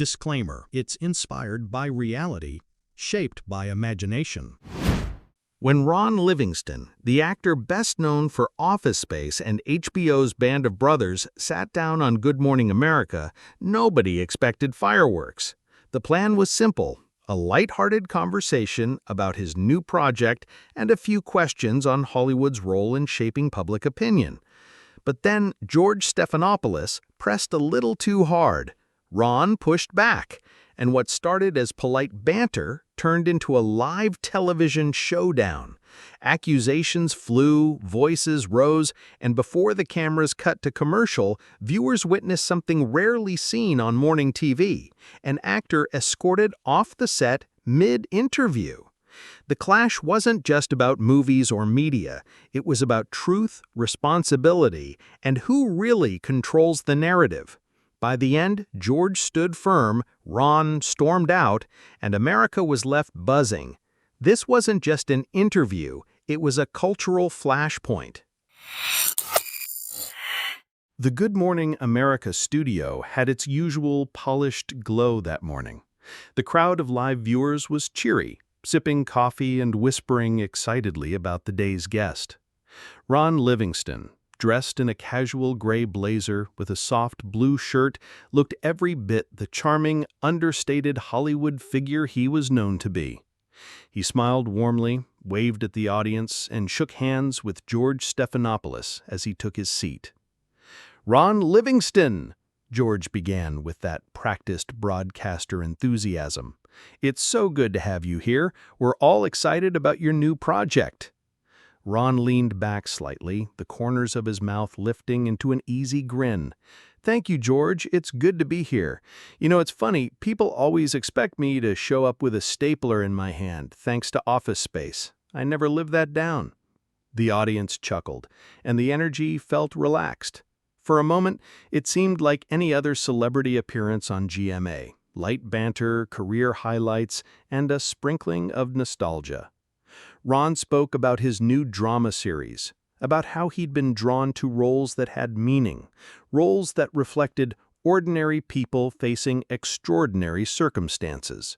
Disclaimer: it's inspired by reality, shaped by imagination. When Ron Livingston, the actor best known for Office Space and HBO's Band of Brothers, sat down on Good Morning America, nobody expected fireworks. The plan was simple: a lighthearted conversation about his new project and a few questions on Hollywood's role in shaping public opinion. But then George Stephanopoulos pressed a little too hard. Ron pushed back, and what started as polite banter turned into a live television showdown. Accusations flew, voices rose, and before the cameras cut to commercial, viewers witnessed something rarely seen on morning TV: an actor escorted off the set mid-interview. The clash wasn't just about movies or media. It was about truth, responsibility, and who really controls the narrative. By the end, George stood firm, Ron stormed out, and America was left buzzing. This wasn't just an interview, it was a cultural flashpoint. The Good Morning America studio had its usual polished glow that morning. The crowd of live viewers was cheery, sipping coffee and whispering excitedly about the day's guest. Ron Livingston, dressed in a casual gray blazer with a soft blue shirt, looked every bit the charming, understated Hollywood figure he was known to be. He smiled warmly, waved at the audience, and shook hands with George Stephanopoulos as he took his seat. "Ron Livingston," George began with that practiced broadcaster enthusiasm. "It's so good to have you here. We're all excited about your new project." Ron leaned back slightly, the corners of his mouth lifting into an easy grin. "Thank you, George. It's good to be here. You know, it's funny, people always expect me to show up with a stapler in my hand, thanks to Office Space. I never live that down." The audience chuckled, and the energy felt relaxed. For a moment, it seemed like any other celebrity appearance on GMA: light banter, career highlights, and a sprinkling of nostalgia. Ron spoke about his new drama series, about how he'd been drawn to roles that had meaning, roles that reflected ordinary people facing extraordinary circumstances.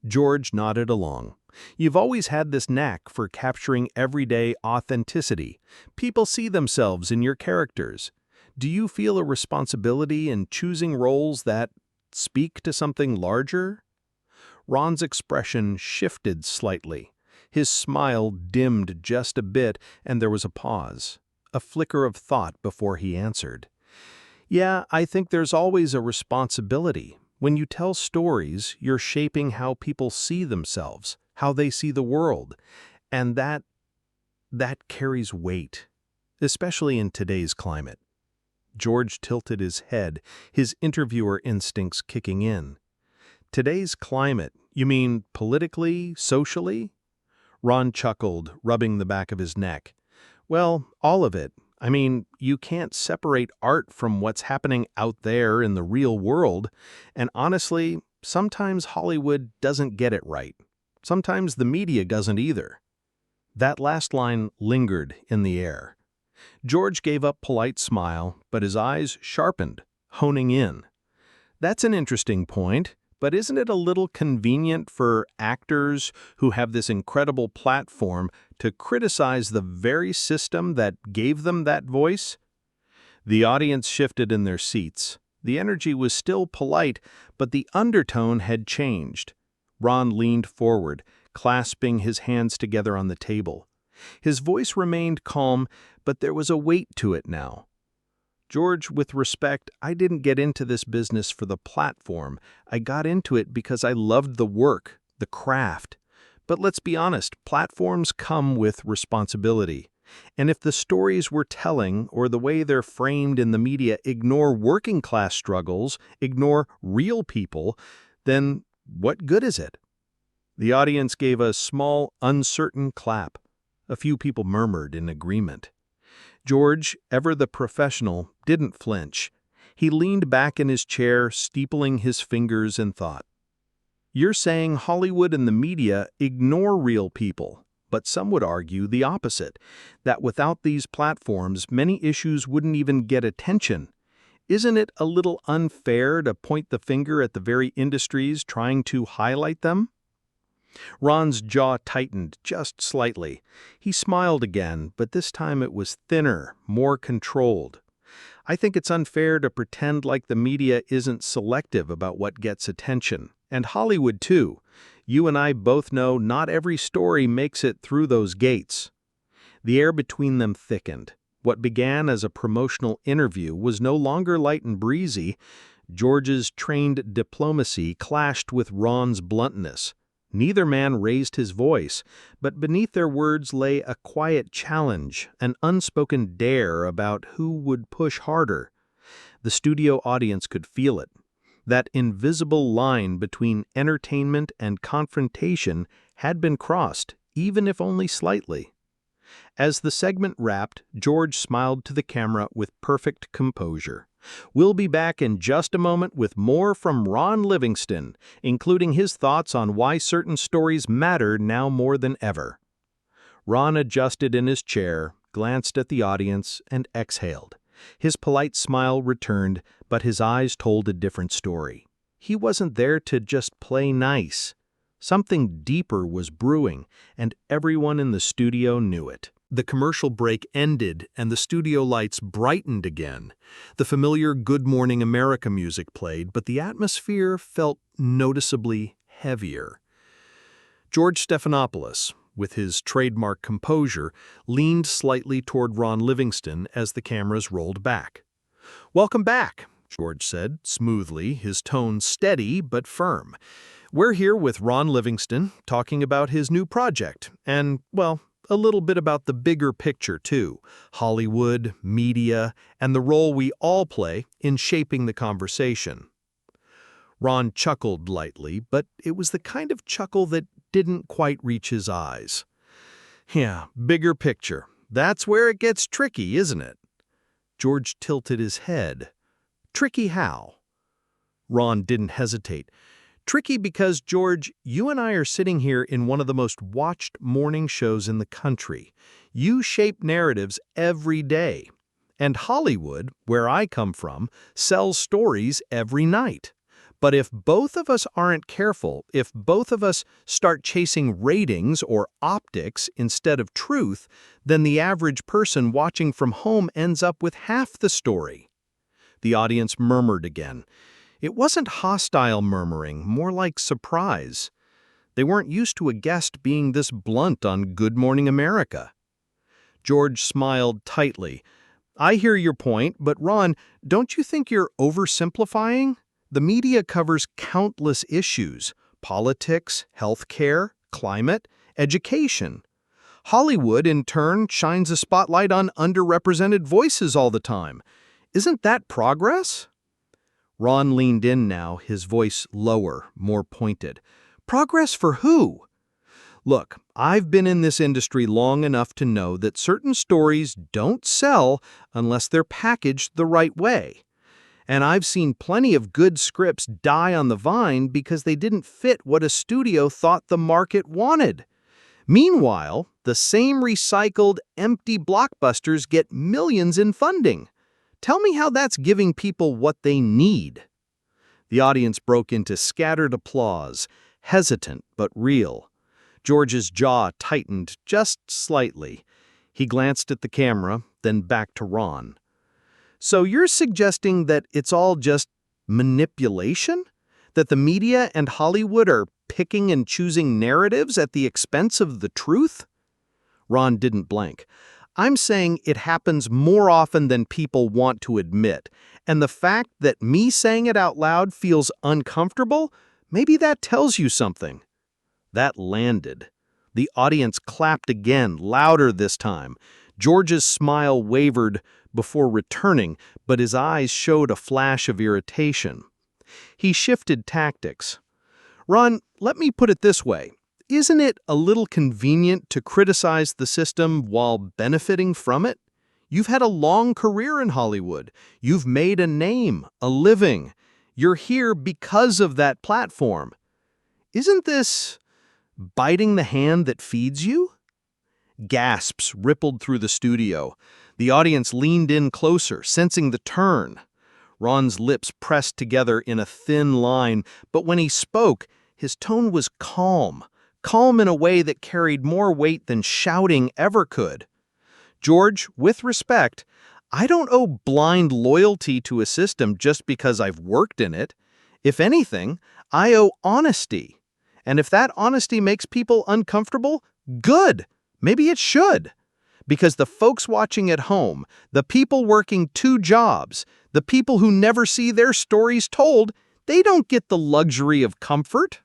George nodded along. "You've always had this knack for capturing everyday authenticity. People see themselves in your characters. Do you feel a responsibility in choosing roles that speak to something larger?" Ron's expression shifted slightly. His smile dimmed just a bit, and there was a pause, a flicker of thought before he answered. "Yeah, I think there's always a responsibility. When you tell stories, you're shaping how people see themselves, how they see the world, and that carries weight, especially in today's climate." George tilted his head, his interviewer instincts kicking in. "Today's climate? You mean politically, socially?" Ron chuckled, rubbing the back of his neck. "Well, all of it. I mean, you can't separate art from what's happening out there in the real world. And honestly, sometimes Hollywood doesn't get it right. Sometimes the media doesn't either." That last line lingered in the air. George gave a polite smile, but his eyes sharpened, honing in. "That's an interesting point. But isn't it a little convenient for actors who have this incredible platform to criticize the very system that gave them that voice?" The audience shifted in their seats. The energy was still polite, but the undertone had changed. Ron leaned forward, clasping his hands together on the table. His voice remained calm, but there was a weight to it now. "George, with respect, I didn't get into this business for the platform. I got into it because I loved the work, the craft. But let's be honest, platforms come with responsibility. And if the stories we're telling or the way they're framed in the media ignore working-class struggles, ignore real people, then what good is it?" The audience gave a small, uncertain clap. A few people murmured in agreement. George, ever the professional, didn't flinch. He leaned back in his chair, steepling his fingers in thought. "You're saying Hollywood and the media ignore real people, but some would argue the opposite, that without these platforms, many issues wouldn't even get attention. Isn't it a little unfair to point the finger at the very industries trying to highlight them? Ron's jaw tightened just slightly. He smiled again, but this time it was thinner, more controlled. I think it's unfair to pretend like the media isn't selective about what gets attention. And Hollywood, too. You and I both know not every story makes it through those gates. The air between them thickened. What began as a promotional interview was no longer light and breezy. George's trained diplomacy clashed with Ron's bluntness. Neither man raised his voice, but beneath their words lay a quiet challenge, an unspoken dare about who would push harder. The studio audience could feel it. That invisible line between entertainment and confrontation had been crossed, even if only slightly. As the segment wrapped, George smiled to the camera with perfect composure. We'll be back in just a moment with more from Ron Livingston, including his thoughts on why certain stories matter now more than ever. Ron adjusted in his chair, glanced at the audience, and exhaled. His polite smile returned, but his eyes told a different story. He wasn't there to just play nice. Something deeper was brewing, and everyone in the studio knew it. The commercial break ended, and the studio lights brightened again. The familiar Good Morning America music played, but the atmosphere felt noticeably heavier. George Stephanopoulos, with his trademark composure, leaned slightly toward Ron Livingston as the cameras rolled back. "Welcome back," George said, smoothly, his tone steady but firm. "We're here with Ron Livingston, talking about his new project, and, well, a little bit about the bigger picture, too. Hollywood, media, and the role we all play in shaping the conversation." Ron chuckled lightly, but it was the kind of chuckle that didn't quite reach his eyes. "Yeah, bigger picture. That's where it gets tricky, isn't it?" George tilted his head. "Tricky how?" Ron didn't hesitate. "Tricky because, George, you and I are sitting here in one of the most watched morning shows in the country. You shape narratives every day. And Hollywood, where I come from, sells stories every night. But if both of us aren't careful, if both of us start chasing ratings or optics instead of truth, then the average person watching from home ends up with half the story." The audience murmured again. It wasn't hostile murmuring, more like surprise. They weren't used to a guest being this blunt on Good Morning America. George smiled tightly. "I hear your point, but Ron, don't you think you're oversimplifying? The media covers countless issues: politics, healthcare, climate, education. Hollywood, in turn, shines a spotlight on underrepresented voices all the time. Isn't that progress?" Ron leaned in now, his voice lower, more pointed. "Progress for who?" "Look, I've been in this industry long enough to know that certain stories don't sell unless they're packaged the right way. And I've seen plenty of good scripts die on the vine because they didn't fit what a studio thought the market wanted. Meanwhile, the same recycled, empty blockbusters get millions in funding. Tell me how that's giving people what they need." The audience broke into scattered applause, hesitant but real. George's jaw tightened just slightly. He glanced at the camera, then back to Ron. "So you're suggesting that it's all just manipulation? That the media and Hollywood are picking and choosing narratives at the expense of the truth?" Ron didn't blank. "I'm saying it happens more often than people want to admit, and the fact that me saying it out loud feels uncomfortable, maybe that tells you something." That landed. The audience clapped again, louder this time. George's smile wavered before returning, but his eyes showed a flash of irritation. He shifted tactics. "Ron, let me put it this way. Isn't it a little convenient to criticize the system while benefiting from it? You've had a long career in Hollywood. You've made a name, a living. You're here because of that platform. Isn't this biting the hand that feeds you?" Gasps rippled through the studio. The audience leaned in closer, sensing the turn. Ron's lips pressed together in a thin line, but when he spoke, his tone was calm, calm in a way that carried more weight than shouting ever could. George, with respect, I don't owe blind loyalty to a system just because I've worked in it. If anything, I owe honesty. And if that honesty makes people uncomfortable, good. Maybe it should. Because the folks watching at home, the people working 2 jobs, the people who never see their stories told, they don't get the luxury of comfort.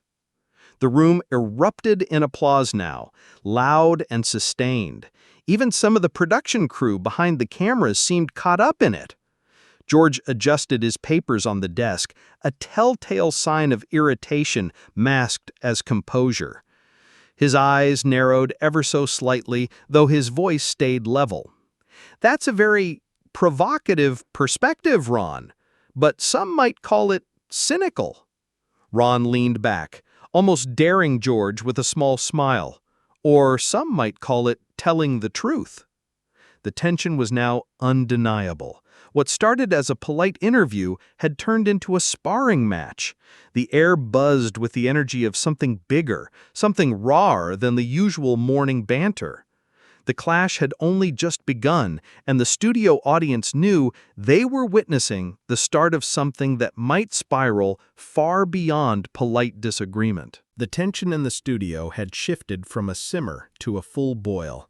The room erupted in applause now, loud and sustained. Even some of the production crew behind the cameras seemed caught up in it. George adjusted his papers on the desk, a telltale sign of irritation masked as composure. His eyes narrowed ever so slightly, though his voice stayed level. That's a very provocative perspective, Ron, but some might call it cynical. Ron leaned back, almost daring George with a small smile. Or some might call it telling the truth. The tension was now undeniable. What started as a polite interview had turned into a sparring match. The air buzzed with the energy of something bigger, something rawer than the usual morning banter. The clash had only just begun, and the studio audience knew they were witnessing the start of something that might spiral far beyond polite disagreement. The tension in the studio had shifted from a simmer to a full boil.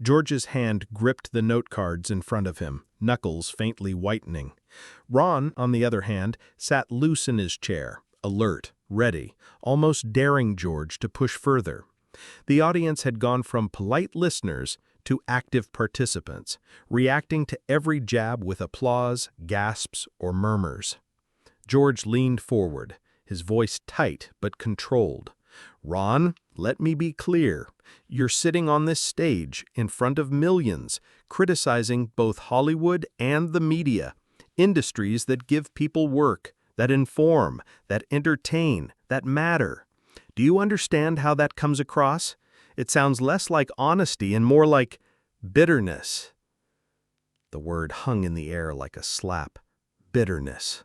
George's hand gripped the note cards in front of him, knuckles faintly whitening. Ron, on the other hand, sat loose in his chair, alert, ready, almost daring George to push further. The audience had gone from polite listeners to active participants, reacting to every jab with applause, gasps, or murmurs. George leaned forward, his voice tight but controlled. Ron, let me be clear. You're sitting on this stage in front of millions, criticizing both Hollywood and the media, industries that give people work, that inform, that entertain, that matter. Do you understand how that comes across? It sounds less like honesty and more like bitterness. The word hung in the air like a slap. Bitterness.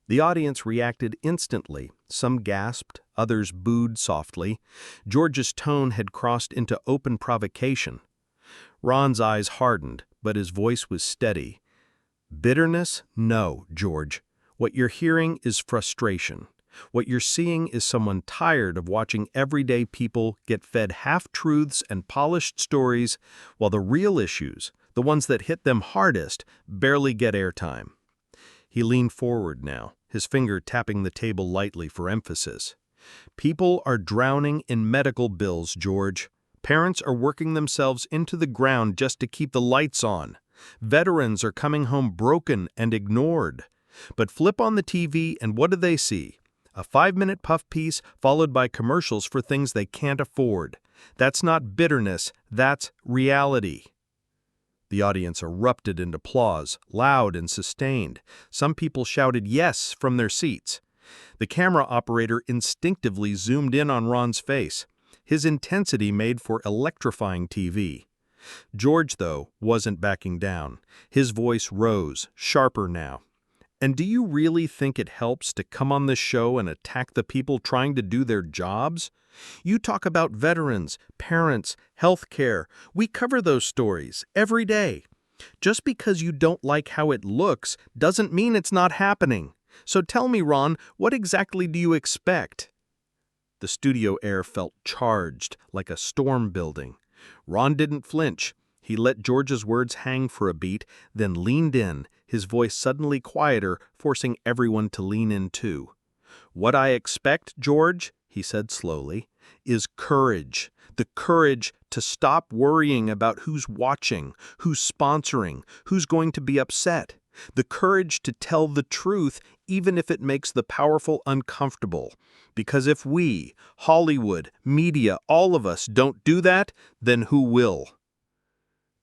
The audience reacted instantly. Some gasped, others booed softly. George's tone had crossed into open provocation. Ron's eyes hardened, but his voice was steady. Bitterness? No, George. What you're hearing is frustration. What you're seeing is someone tired of watching everyday people get fed half-truths and polished stories, while the real issues, the ones that hit them hardest, barely get airtime. He leaned forward now, his finger tapping the table lightly for emphasis. People are drowning in medical bills, George. Parents are working themselves into the ground just to keep the lights on. Veterans are coming home broken and ignored. But flip on the TV and what do they see? A 5-minute puff piece followed by commercials for things they can't afford. That's not bitterness, that's reality. The audience erupted in applause, loud and sustained. Some people shouted yes from their seats. The camera operator instinctively zoomed in on Ron's face. His intensity made for electrifying TV. George, though, wasn't backing down. His voice rose, sharper now. And do you really think it helps to come on this show and attack the people trying to do their jobs? You talk about veterans, parents, health care. We cover those stories every day. Just because you don't like how it looks doesn't mean it's not happening. So tell me, Ron, what exactly do you expect? The studio air felt charged, like a storm building. Ron didn't flinch. He let George's words hang for a beat, then leaned in, his voice suddenly quieter, forcing everyone to lean in too. What I expect, George, he said slowly, is courage. The courage to stop worrying about who's watching, who's sponsoring, who's going to be upset. The courage to tell the truth even if it makes the powerful uncomfortable. Because if we, Hollywood, media, all of us don't do that, then who will?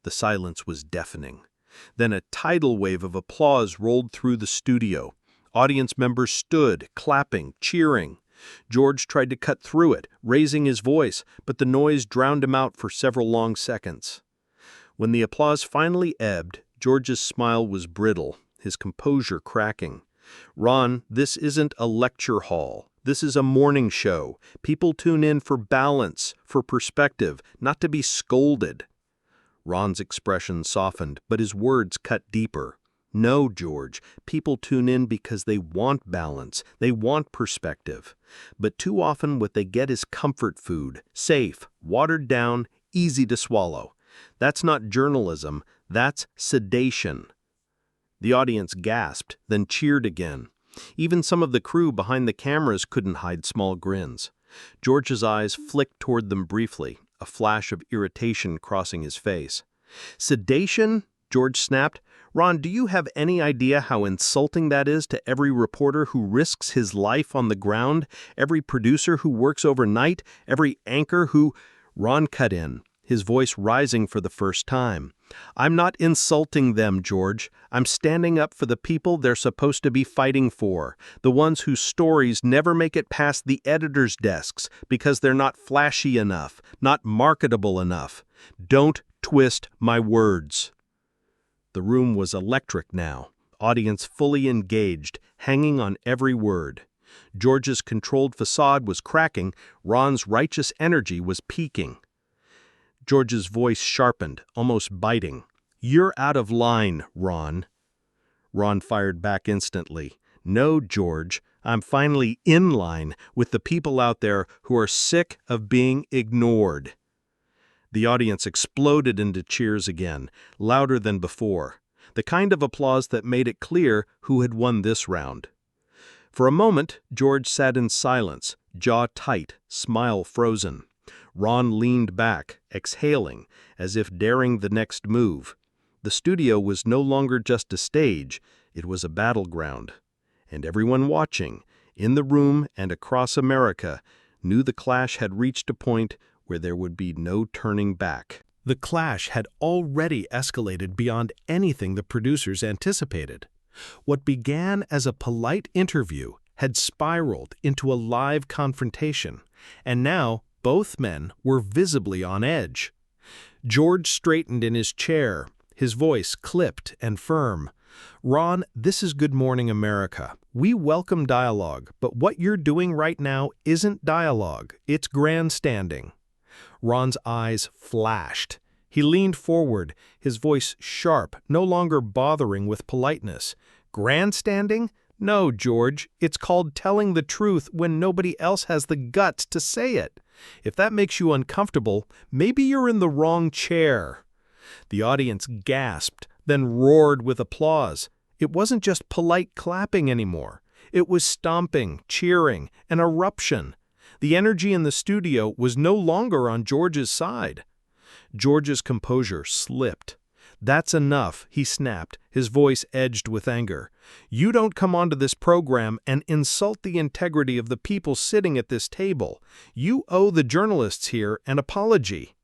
The silence was deafening. Then a tidal wave of applause rolled through the studio. Audience members stood, clapping, cheering. George tried to cut through it, raising his voice, but the noise drowned him out for several long seconds. When the applause finally ebbed, George's smile was brittle, his composure cracking. "Ron, this isn't a lecture hall. This is a morning show. People tune in for balance, for perspective, not to be scolded." Ron's expression softened, but his words cut deeper. "No, George, people tune in because they want balance, they want perspective. But too often what they get is comfort food, safe, watered down, easy to swallow. That's not journalism, that's sedation." The audience gasped, then cheered again. Even some of the crew behind the cameras couldn't hide small grins. George's eyes flicked toward them briefly, a flash of irritation crossing his face. "Sedation?" George snapped. "Ron, do you have any idea how insulting that is to every reporter who risks his life on the ground, every producer who works overnight, every anchor who—" Ron cut in, his voice rising for the first time. "I'm not insulting them, George. I'm standing up for the people they're supposed to be fighting for, the ones whose stories never make it past the editors' desks because they're not flashy enough, not marketable enough. Don't twist my words." The room was electric now, audience fully engaged, hanging on every word. George's controlled facade was cracking, Ron's righteous energy was peaking. George's voice sharpened, almost biting. "You're out of line, Ron." Ron fired back instantly. "No, George, I'm finally in line with the people out there who are sick of being ignored." The audience exploded into cheers again, louder than before, the kind of applause that made it clear who had won this round. For a moment, George sat in silence, jaw tight, smile frozen. Ron leaned back, exhaling, as if daring the next move. The studio was no longer just a stage, it was a battleground. And everyone watching, in the room and across America, knew the clash had reached a point where there would be no turning back. The clash had already escalated beyond anything the producers anticipated. What began as a polite interview had spiraled into a live confrontation, and now both men were visibly on edge. George straightened in his chair, his voice clipped and firm. "Ron, this is Good Morning America. We welcome dialogue, but what you're doing right now isn't dialogue, it's grandstanding." Ron's eyes flashed. He leaned forward, his voice sharp, no longer bothering with politeness. "Grandstanding? No, George, it's called telling the truth when nobody else has the guts to say it. If that makes you uncomfortable, maybe you're in the wrong chair." The audience gasped, then roared with applause. It wasn't just polite clapping anymore. It was stomping, cheering, an eruption. The energy in the studio was no longer on George's side. George's composure slipped. "That's enough," he snapped, his voice edged with anger. "You don't come onto this program and insult the integrity of the people sitting at this table. You owe the journalists here an apology."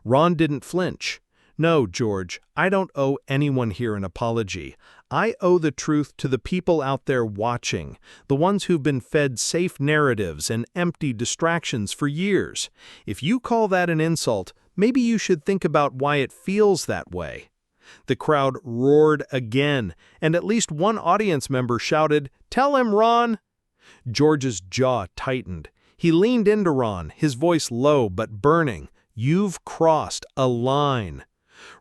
Ron didn't flinch. "No, George, I don't owe anyone here an apology. I owe the truth to the people out there watching, the ones who've been fed safe narratives and empty distractions for years. If you call that an insult, maybe you should think about why it feels that way." The crowd roared again, and at least one audience member shouted, "Tell him, Ron!" George's jaw tightened. He leaned into Ron, his voice low but burning. "You've crossed a line."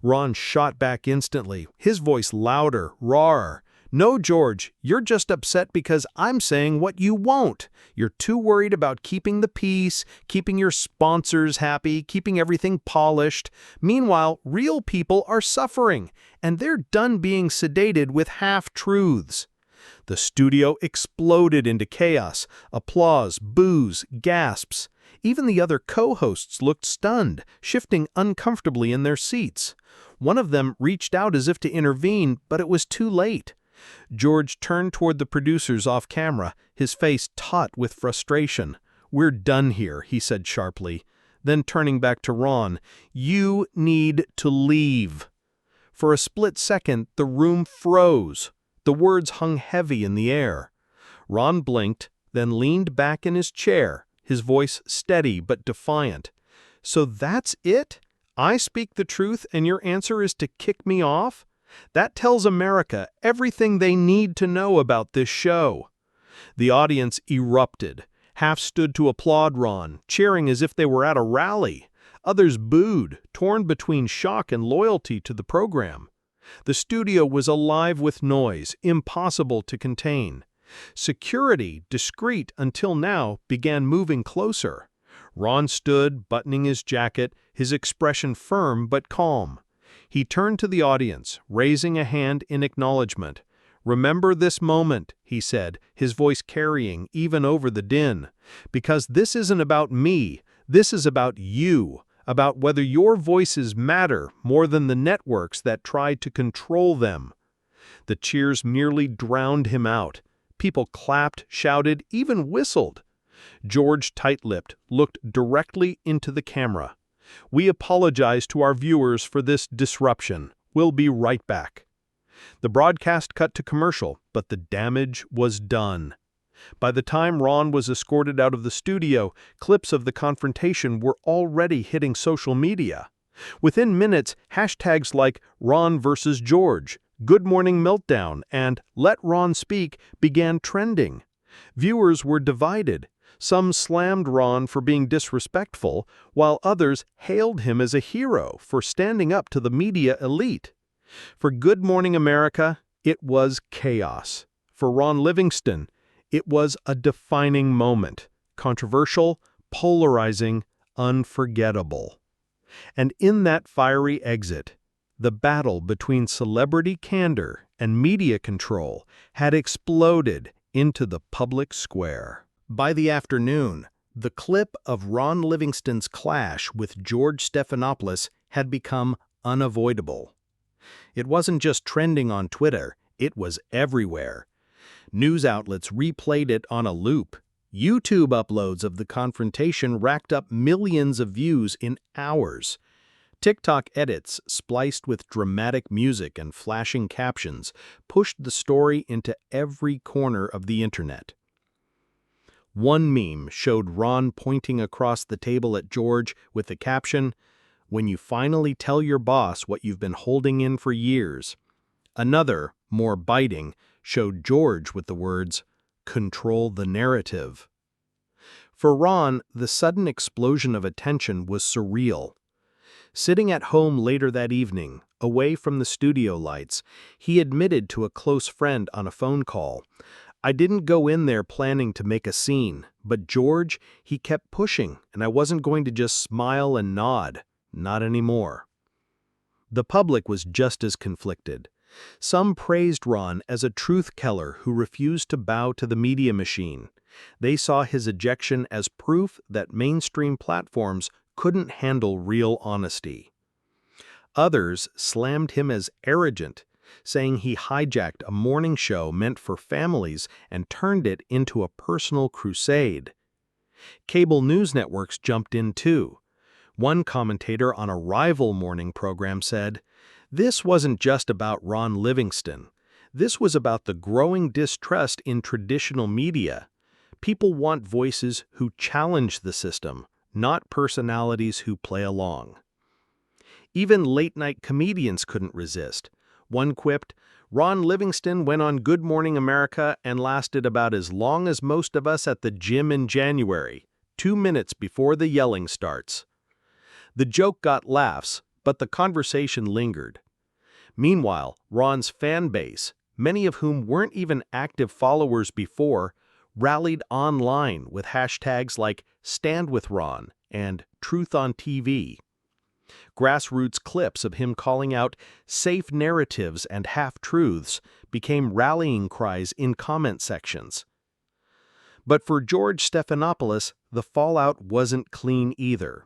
Ron shot back instantly, his voice louder, rawer. "No, George, you're just upset because I'm saying what you won't. You're too worried about keeping the peace, keeping your sponsors happy, keeping everything polished. Meanwhile, real people are suffering, and they're done being sedated with half-truths." The studio exploded into chaos, applause, boos, gasps. Even the other co-hosts looked stunned, shifting uncomfortably in their seats. One of them reached out as if to intervene, but it was too late. George turned toward the producers off camera, his face taut with frustration. "We're done here," he said sharply. Then turning back to Ron, "You need to leave." For a split second, the room froze. The words hung heavy in the air. Ron blinked, then leaned back in his chair, his voice steady but defiant. "So that's it? I speak the truth and your answer is to kick me off? That tells America everything they need to know about this show." The audience erupted. Half stood to applaud Ron, cheering as if they were at a rally. Others booed, torn between shock and loyalty to the program. The studio was alive with noise, impossible to contain. Security, discreet until now, began moving closer. Ron stood, buttoning his jacket, his expression firm but calm. He turned to the audience, raising a hand in acknowledgement. "Remember this moment," he said, his voice carrying even over the din. "Because this isn't about me, this is about you, about whether your voices matter more than the networks that try to control them." The cheers merely drowned him out. People clapped, shouted, even whistled. George, tight-lipped, looked directly into the camera. "We apologize to our viewers for this disruption. We'll be right back." The broadcast cut to commercial, but the damage was done. By the time Ron was escorted out of the studio, clips of the confrontation were already hitting social media. Within minutes, hashtags like Ron versus George, Good Morning Meltdown, and Let Ron Speak began trending. Viewers were divided. Some slammed Ron for being disrespectful, while others hailed him as a hero for standing up to the media elite. For Good Morning America, it was chaos. For Ron Livingston, it was a defining moment, controversial, polarizing, unforgettable. And in that fiery exit, the battle between celebrity candor and media control had exploded into the public square. By the afternoon, the clip of Ron Livingston's clash with George Stephanopoulos had become unavoidable. It wasn't just trending on Twitter, it was everywhere. News outlets replayed it on a loop. YouTube uploads of the confrontation racked up millions of views in hours. TikTok edits, spliced with dramatic music and flashing captions, pushed the story into every corner of the internet. One meme showed Ron pointing across the table at George with the caption, "When you finally tell your boss what you've been holding in for years." Another, more biting, showed George with the words, "Control the narrative." For Ron, the sudden explosion of attention was surreal. Sitting at home later that evening, away from the studio lights, he admitted to a close friend on a phone call, "I didn't go in there planning to make a scene, but George, he kept pushing, and I wasn't going to just smile and nod. Not anymore." The public was just as conflicted. Some praised Ron as a truth-teller who refused to bow to the media machine. They saw his ejection as proof that mainstream platforms couldn't handle real honesty. Others slammed him as arrogant, saying he hijacked a morning show meant for families and turned it into a personal crusade. Cable news networks jumped in too. One commentator on a rival morning program said, "This wasn't just about Ron Livingston. This was about the growing distrust in traditional media. People want voices who challenge the system, not personalities who play along." Even late-night comedians couldn't resist. One quipped, "Ron Livingston went on Good Morning America and lasted about as long as most of us at the gym in January, 2 minutes before the yelling starts." The joke got laughs, but the conversation lingered. Meanwhile, Ron's fan base, many of whom weren't even active followers before, rallied online with hashtags like Stand with Ron and Truth on TV. Grassroots clips of him calling out safe narratives and half-truths became rallying cries in comment sections. But for George Stephanopoulos, the fallout wasn't clean either.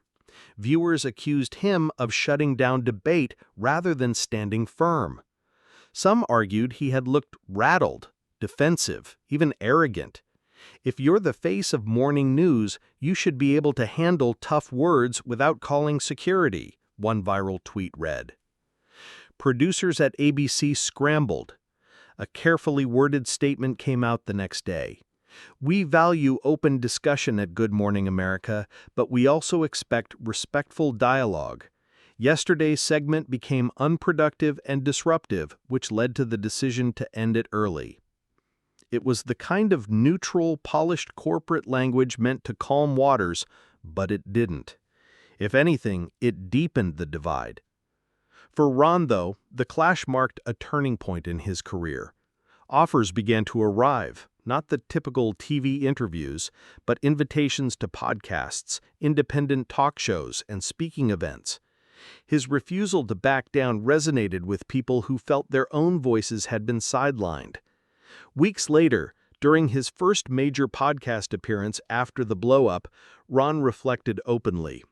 Viewers accused him of shutting down debate rather than standing firm. Some argued he had looked rattled, defensive, even arrogant. "If you're the face of morning news, you should be able to handle tough words without calling security," one viral tweet read. Producers at ABC scrambled. A carefully worded statement came out the next day. "We value open discussion at Good Morning America, but we also expect respectful dialogue. Yesterday's segment became unproductive and disruptive, which led to the decision to end it early. It was the kind of neutral, polished corporate language meant to calm waters, but it didn't. If anything, it deepened the divide. For Ron, though, the clash marked a turning point in his career. Offers began to arrive, not the typical TV interviews, but invitations to podcasts, independent talk shows, and speaking events. His refusal to back down resonated with people who felt their own voices had been sidelined. Weeks later, during his first major podcast appearance after the blow-up, Ron reflected openly.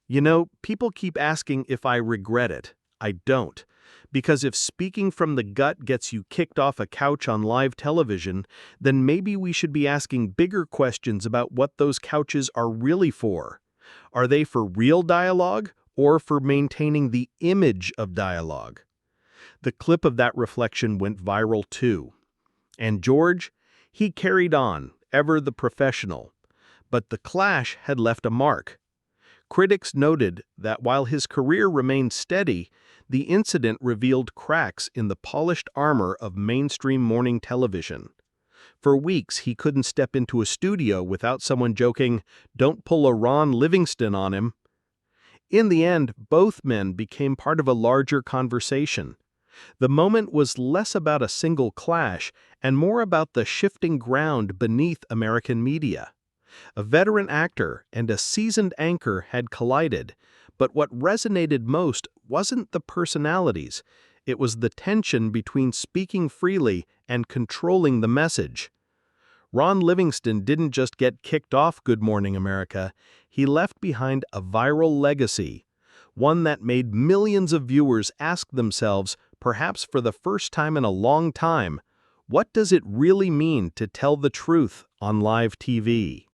"You know, people keep asking if I regret it. I don't. Because if speaking from the gut gets you kicked off a couch on live television, then maybe we should be asking bigger questions about what those couches are really for. Are they for real dialogue or for maintaining the image of dialogue?" The clip of that reflection went viral too. And George, he carried on, ever the professional. But the clash had left a mark. Critics noted that while his career remained steady, the incident revealed cracks in the polished armor of mainstream morning television. For weeks, he couldn't step into a studio without someone joking, "Don't pull a Ron Livingston on him." In the end, both men became part of a larger conversation. The moment was less about a single clash and more about the shifting ground beneath American media. A veteran actor and a seasoned anchor had collided, but what resonated most wasn't the personalities. It was the tension between speaking freely and controlling the message. Ron Livingston didn't just get kicked off Good Morning America, he left behind a viral legacy, one that made millions of viewers ask themselves, perhaps for the first time in a long time, what does it really mean to tell the truth on live TV?